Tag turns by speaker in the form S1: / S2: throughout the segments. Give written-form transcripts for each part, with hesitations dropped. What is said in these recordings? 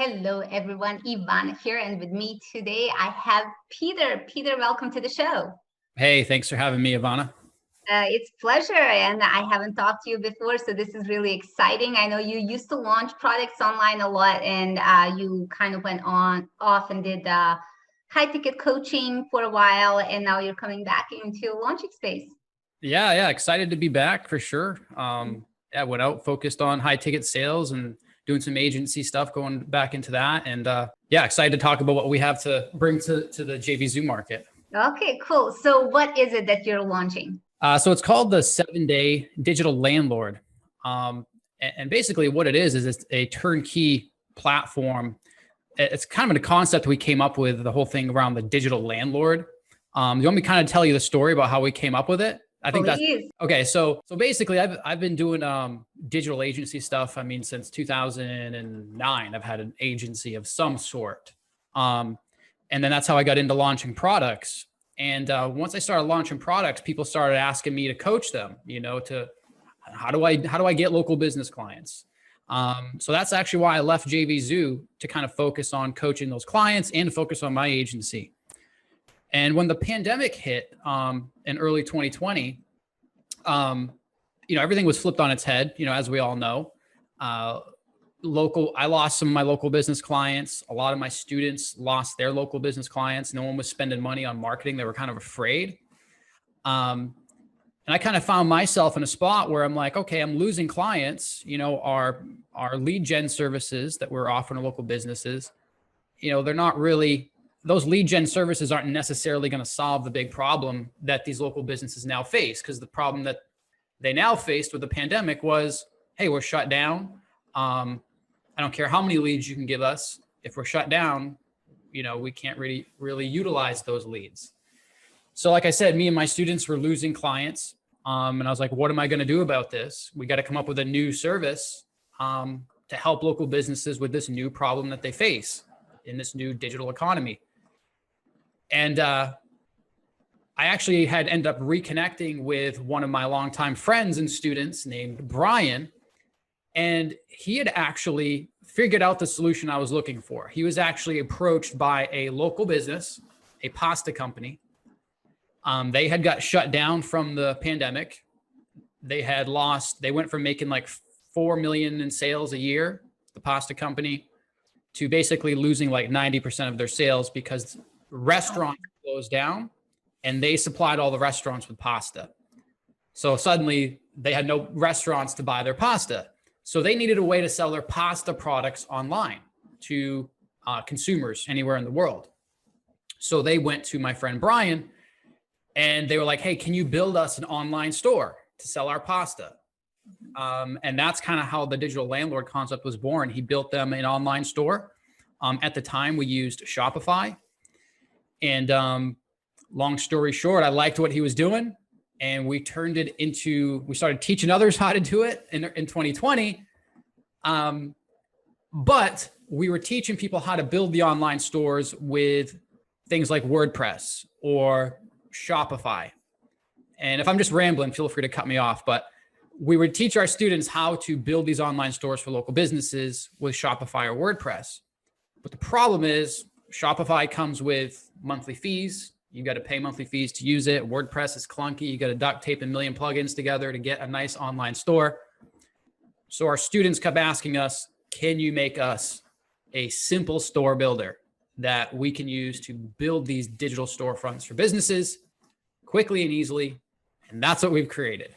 S1: Hello, everyone. Ivan here, and with me today I have Peter. Peter, welcome to the show.
S2: Hey, thanks for having me, Ivana.
S1: It's a pleasure, and I haven't talked to you before, so this is really exciting. I know you used to launch products online a lot, and you kind of went on off and did high ticket coaching for a while, and now you're coming back into launching space.
S2: Yeah, excited to be back for sure. Went out, focused on high ticket sales and doing some agency stuff, going back into that. And excited to talk about what we have to bring to the JVZoo market.
S1: Okay, cool. So what is it that you're launching?
S2: So it's called the 7-Day Digital Landlord. And basically what it is it's a turnkey platform. It's kind of a concept we came up with, the whole thing around the digital landlord. You want me to kind of tell you the story about how we came up with it?
S1: I think that's
S2: okay. So basically I've been doing digital agency stuff. I mean, since 2009, I've had an agency of some sort. And then that's how I got into launching products. And once I started launching products, people started asking me to coach them, to how do I get local business clients? So that's actually why I left JVZoo, to kind of focus on coaching those clients and focus on my agency. And when the pandemic hit in early 2020, everything was flipped on its head, as we all know. I lost some of my local business clients. A lot of my students lost their local business clients. No one was spending money on marketing. They were kind of afraid. And I kind of found myself in a spot where I'm like, okay, I'm losing clients. Our lead gen services that we're offering to local businesses, they're not really, those lead gen services aren't necessarily going to solve the big problem that these local businesses now face. Because the problem that they now faced with the pandemic was, hey, we're shut down. I don't care how many leads you can give us. If we're shut down, we can't really utilize those leads. So like I said, me and my students were losing clients. And I was like, what am I going to do about this? We got to come up with a new service to help local businesses with this new problem that they face in this new digital economy. And I actually had ended up reconnecting with one of my longtime friends and students named Brian. And he had actually figured out the solution I was looking for. He was actually approached by a local business, a pasta company. They had got shut down from the pandemic. They went from making like 4 million in sales a year, the pasta company, to basically losing like 90% of their sales because restaurants closed down and they supplied all the restaurants with pasta. So suddenly they had no restaurants to buy their pasta. So they needed a way to sell their pasta products online to consumers anywhere in the world. So they went to my friend Brian and they were like, hey, can you build us an online store to sell our pasta? And that's kind of how the digital landlord concept was born. He built them an online store. At the time, we used Shopify. And long story short, I liked what he was doing. And we started teaching others how to do it in 2020. But we were teaching people how to build the online stores with things like WordPress or Shopify. And if I'm just rambling, feel free to cut me off. But we would teach our students how to build these online stores for local businesses with Shopify or WordPress. But the problem is Shopify comes with monthly fees. You got to pay monthly fees to use it. WordPress is clunky. You got to duct tape a million plugins together to get a nice online store. So our students kept asking us, can you make us a simple store builder that we can use to build these digital storefronts for businesses quickly and easily? And that's what we've created.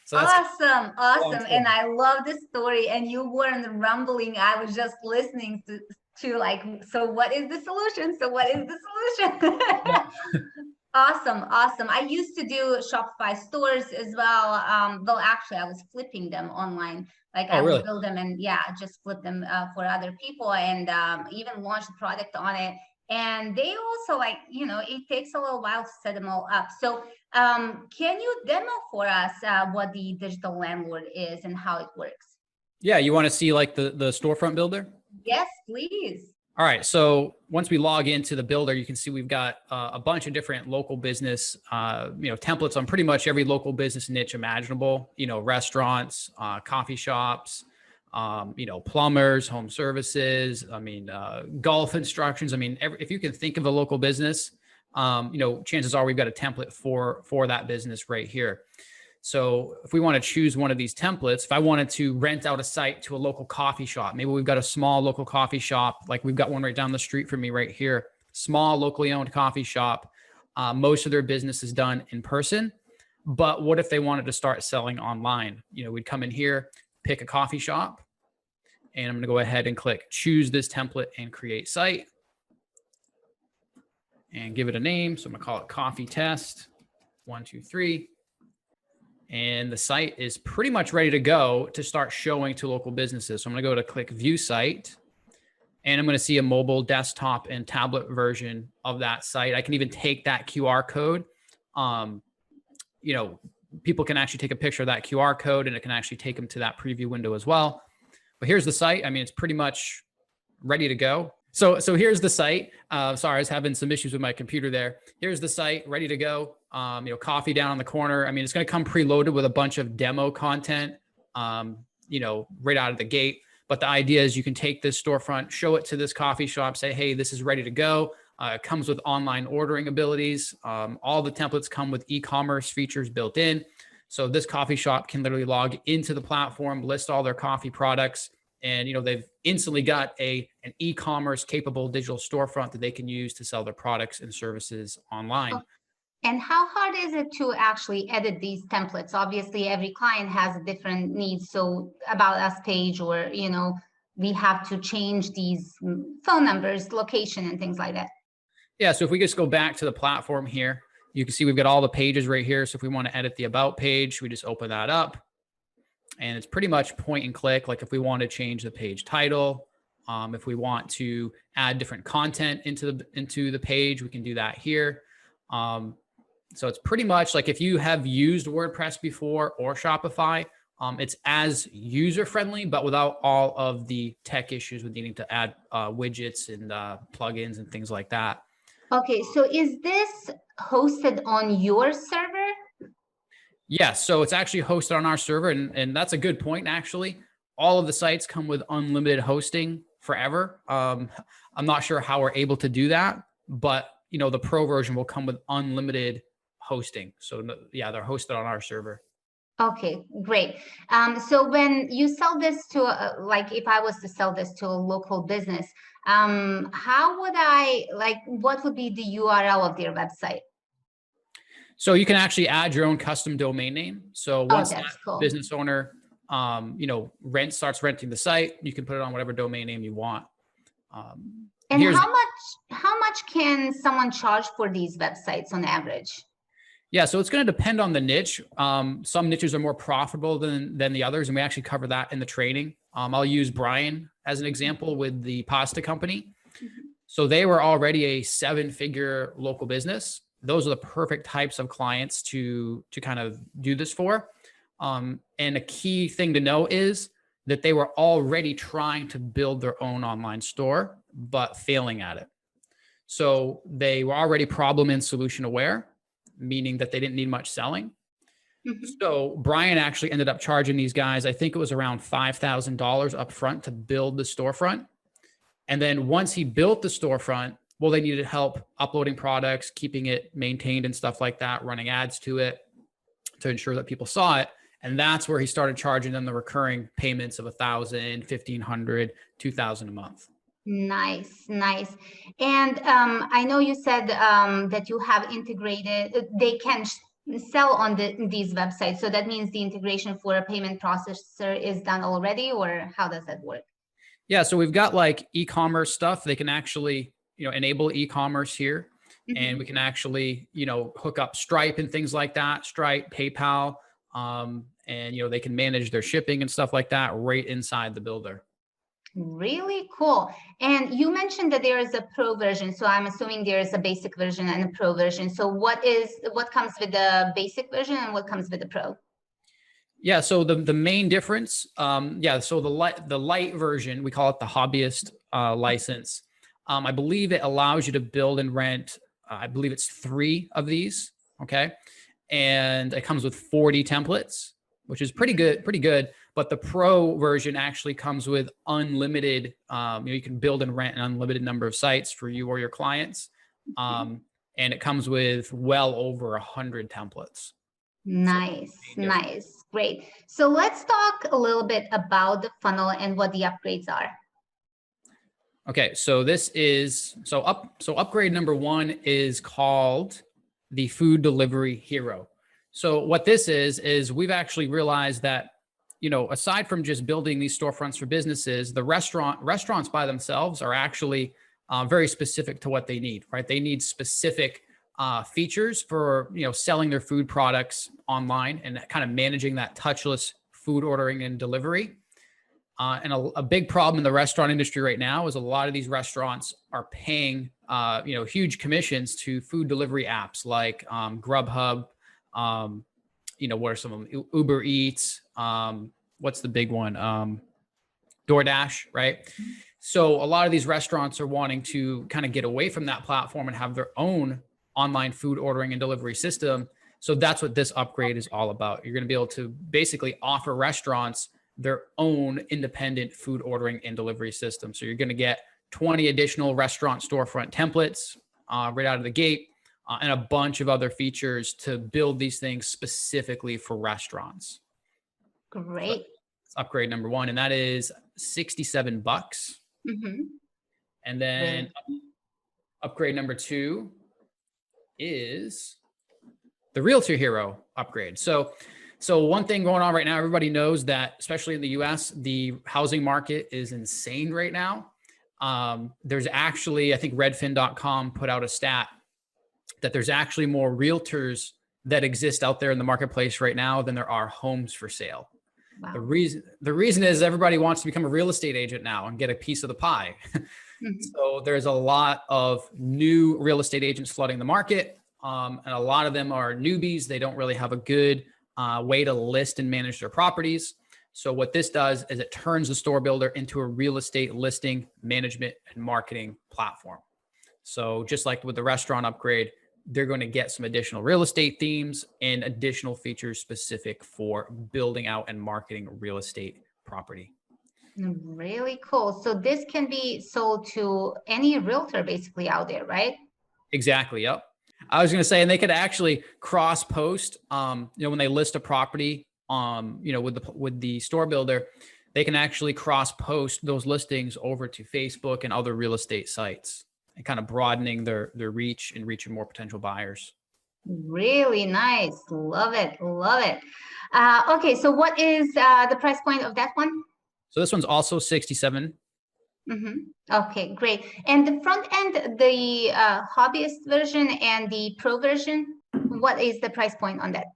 S1: So awesome. And I love this story. And you weren't rumbling. I was just listening to like, so what is the solution? So what is the solution? Awesome. I used to do Shopify stores as well. Though actually I was flipping them online. Like I would build them and just flip them for other people and even launch the product on it. And they also it takes a little while to set them all up. So can you demo for us what the digital landlord is and how it works?
S2: Yeah. You want to see like the storefront builder?
S1: Yes, please.
S2: All right. So once we log into the builder, you can see we've got a bunch of different local business, templates on pretty much every local business niche imaginable, restaurants, coffee shops, you know, plumbers, home services, I mean, golf instructions. I mean, if you can think of a local business, you know, chances are we've got a template for that business right here. So if we want to choose one of these templates, if I wanted to rent out a site to a local coffee shop, maybe we've got a small local coffee shop, like we've got one right down the street from me right here, small locally owned coffee shop. Most of their business is done in person, but what if they wanted to start selling online? You know, we'd come in here, pick a coffee shop, and I'm going to go ahead and click choose this template and create site and give it a name. So I'm going to call it coffee test 1, 2, 3. And the site is pretty much ready to go to start showing to local businesses. So I'm going to go to click view site, and I'm going to see a mobile, desktop, and tablet version of that site. I can even take that QR code. You know, people can actually take a picture of that QR code, and it can actually take them to that preview window as well. But here's the site. I mean, it's pretty much ready to go. So here's the site. Sorry, I was having some issues with my computer there. Here's the site ready to go. You know, coffee down on the corner. I mean, it's going to come preloaded with a bunch of demo content, you know, right out of the gate. But the idea is you can take this storefront, show it to this coffee shop, say, hey, this is ready to go. It comes with online ordering abilities. All the templates come with e-commerce features built in. So this coffee shop can literally log into the platform, list all their coffee products, and, you know, they've instantly got an e-commerce capable digital storefront that they can use to sell their products and services online.
S1: Oh, and how hard is it to actually edit these templates? Obviously, every client has different needs. So about us page, or, you know, we have to change these phone numbers, location, and things like that.
S2: Yeah. So if we just go back to the platform here, you can see we've got all the pages right here. So if we want to edit the about page, we just open that up. And it's pretty much point and click. Like if we want to change the page title, if we want to add different content into the page, we can do that here. So it's pretty much like if you have used WordPress before or Shopify, it's as user-friendly, but without all of the tech issues with needing to add widgets and plugins and things like that.
S1: Okay, so is this hosted on your server?
S2: Yes, so it's actually hosted on our server, and that's a good point, actually. All of the sites come with unlimited hosting forever. I'm not sure how we're able to do that, but, you know, the pro version will come with unlimited hosting. So yeah, they're hosted on our server.
S1: Okay, great. So when you sell this to, like if I was to sell this to a local business, how would I, like, what would be the URL of their website?
S2: So you can actually add your own custom domain name. So once that
S1: cool.
S2: business owner, you know, starts renting the site, you can put it on whatever domain name you want.
S1: And how much can someone charge for these websites on average?
S2: Yeah, so it's going to depend on the niche. Some niches are more profitable than the others, and we actually cover that in the training. I'll use Brian as an example with the pasta company. Mm-hmm. So they were already a 7-figure local business. Those are the perfect types of clients to kind of do this for. And a key thing to know is that they were already trying to build their own online store, but failing at it. So they were already problem and solution aware, meaning that they didn't need much selling. Mm-hmm. So Brian actually ended up charging these guys, I think it was around $5,000 up front to build the storefront. And then once he built the storefront, well, they needed help uploading products, keeping it maintained and stuff like that, running ads to it to ensure that people saw it. And that's where he started charging them the recurring payments of $1,000, $1,500, $2,000 a month.
S1: Nice. And I know you said that you have integrated, they can sell on these websites. So that means the integration for a payment processor is done already, or how does that work?
S2: Yeah, so we've got like e-commerce stuff. They can actually, you know, enable e-commerce here. Mm-hmm. And we can actually, you know, hook up Stripe and things like that, Stripe, PayPal, and, you know, they can manage their shipping and stuff like that right inside the builder.
S1: Really cool. And you mentioned that there is a pro version. So I'm assuming there is a basic version and a pro version. So what comes with the basic version and what comes with the pro?
S2: Yeah. So the main difference, so the light version, we call it the hobbyist license. I believe it allows you to build and rent, I believe it's 3 of these. Okay. And it comes with 40 templates, which is pretty good. But the pro version actually comes with unlimited, you can build and rent an unlimited number of sites for you or your clients. And it comes with well over 100 templates.
S1: Nice, nice, great. So let's talk a little bit about the funnel and what the upgrades are.
S2: Okay, so this is, upgrade number 1 is called the Food Delivery Hero. So what this is we've actually realized that, aside from just building these storefronts for businesses, the restaurants by themselves are actually very specific to what they need, right? They need specific features for, selling their food products online and kind of managing that touchless food ordering and delivery. And a big problem in the restaurant industry right now is a lot of these restaurants are paying, huge commissions to food delivery apps like Grubhub. What are some of them? Uber Eats. What's the big one? DoorDash, right? So a lot of these restaurants are wanting to kind of get away from that platform and have their own online food ordering and delivery system. So that's what this upgrade is all about. You're going to be able to basically offer restaurants their own independent food ordering and delivery system. So you're going to get 20 additional restaurant storefront templates right out of the gate, and a bunch of other features to build these things specifically for restaurants.
S1: Great.
S2: So upgrade number 1, and that is $67. And then upgrade number 2 is the Realtor Hero upgrade. So one thing going on right now, everybody knows that, especially in the US, the housing market is insane right now. There's actually, I think redfin.com put out a stat that there's actually more realtors that exist out there in the marketplace right now than there are homes for sale. Wow. The reason is everybody wants to become a real estate agent now and get a piece of the pie. So there's a lot of new real estate agents flooding the market. And a lot of them are newbies. They don't really have a good way to list and manage their properties. So what this does is it turns the store builder into a real estate listing management and marketing platform. So just like with the restaurant upgrade, they're going to get some additional real estate themes and additional features specific for building out and marketing real estate property.
S1: Really cool. So this can be sold to any realtor basically out there, right?
S2: Exactly. Yep. I was going to say, and they could actually cross post, when they list a property, with the store builder, they can actually cross post those listings over to Facebook and other real estate sites, and kind of broadening their reach and reaching more potential buyers.
S1: Really nice. Love it. Love it. Okay. So what is the price point of that one?
S2: So this one's also 67.
S1: Okay, great. And the front end, the hobbyist version and the pro version, what is the price point on that?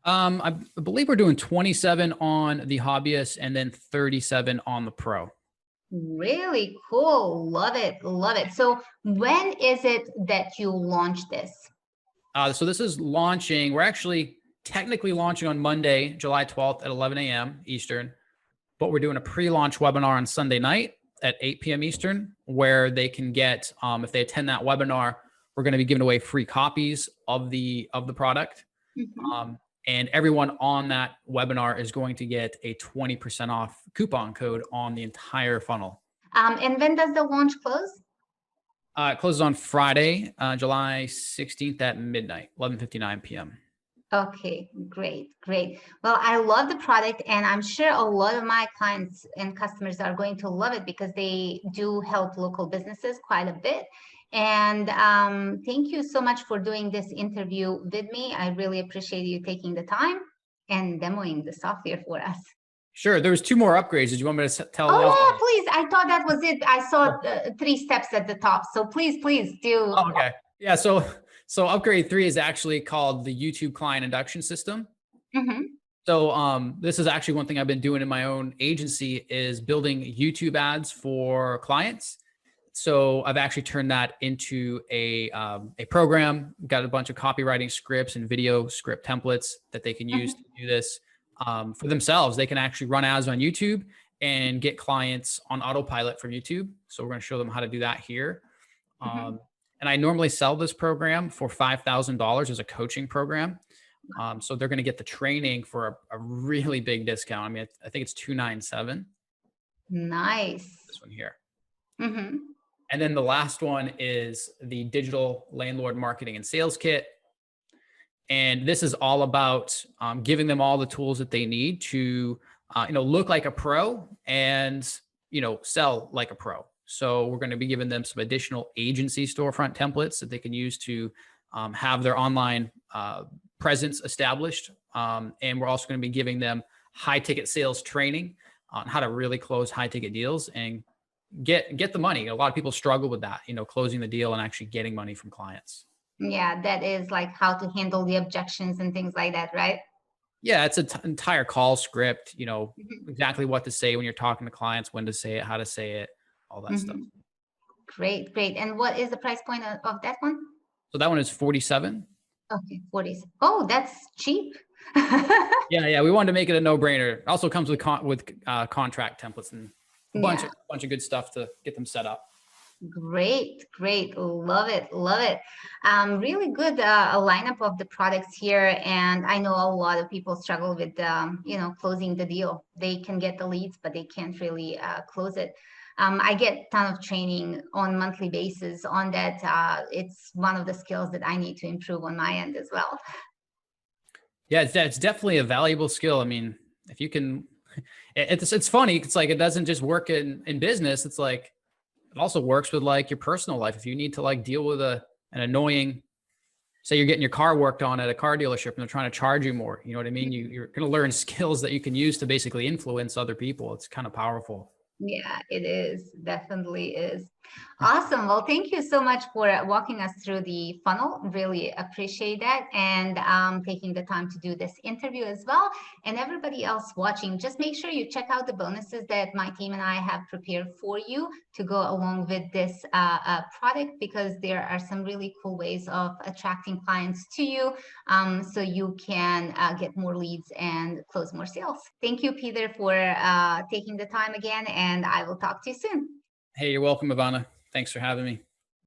S2: I believe we're doing 27 on the hobbyist and then 37 on the pro.
S1: Really cool. Love it. Love it. So when is it that you launch this?
S2: So this is launching. We're actually technically launching on Monday, July 12th at 11 a.m. Eastern, but we're doing a pre-launch webinar on Sunday night at 8 p.m. Eastern, where they can get, if they attend that webinar, we're going to be giving away free copies of the product. And everyone on that webinar is going to get a 20% off coupon code on the entire funnel.
S1: And when does the launch close?
S2: It closes on Friday, July 16th at midnight, 11:59 p.m.
S1: Okay, great, great. Well, I love the product, and I'm sure a lot of my clients and customers are going to love it because they do help local businesses quite a bit. And thank you so much for doing this interview with me. I really appreciate you taking the time and demoing the software for us.
S2: Sure. There was 2 more upgrades. Did you want me to tell?
S1: Oh, yeah, please. I thought that was it. I saw 3 steps at the top. So please do.
S2: Oh, okay. Yeah. So upgrade 3 is actually called the YouTube client induction system. So this is actually one thing I've been doing in my own agency is building YouTube ads for clients. So I've actually turned that into a program, got a bunch of copywriting scripts and video script templates that they can use to do this for themselves. They can actually run ads on YouTube and get clients on autopilot from YouTube. So we're going to show them how to do that here. And I normally sell this program for $5,000 as a coaching program. So they're going to get the training for a really big discount. I mean, I think it's $297.
S1: Nice.
S2: This one here.
S1: Mm-hmm.
S2: And then the last one is the digital landlord marketing and sales kit. And this is all about giving them all the tools that they need to, look like a pro and, sell like a pro. So we're going to be giving them some additional agency storefront templates that they can use to have their online presence established. And we're also going to be giving them high ticket sales training on how to really close high ticket deals and get the money. A lot of people struggle with that, closing the deal and actually getting money from clients.
S1: Yeah, that is like how to handle the objections and things like that, right?
S2: Yeah, it's an entire call script,
S1: Mm-hmm.
S2: exactly what to say when you're talking to clients, when to say it, how to say it, all that stuff.
S1: Great, great. And what is the price point of that one?
S2: So that one is 47.
S1: Okay, 40. Oh, that's cheap.
S2: Yeah. We wanted to make it a no-brainer. Also comes with contract templates and a bunch of good stuff to get them set up.
S1: Great, great. Love it, love it. Really good a lineup of the products here. And I know a lot of people struggle with, closing the deal. They can get the leads, but they can't really close it. I get a ton of training on a monthly basis on that. It's one of the skills that I need to improve on my end as well.
S2: Yeah, it's definitely a valuable skill. I mean, if you can, it's funny. It's like, it doesn't just work in business. It's like, it also works with like your personal life. If you need to like deal with an annoying, say you're getting your car worked on at a car dealership and they're trying to charge you more, you know what I mean? You're going to learn skills that you can use to basically influence other people. It's kind of powerful.
S1: Yeah, it is. Definitely is. Awesome. Well, thank you so much for walking us through the funnel. Really appreciate that. And taking the time to do this interview as well. And everybody else watching, just make sure you check out the bonuses that my team and I have prepared for you to go along with this product, because there are some really cool ways of attracting clients to you, so you can get more leads and close more sales. Thank you, Peter, for taking the time again, and I will talk to you soon.
S2: Hey, you're welcome, Ivana. Thanks for having me.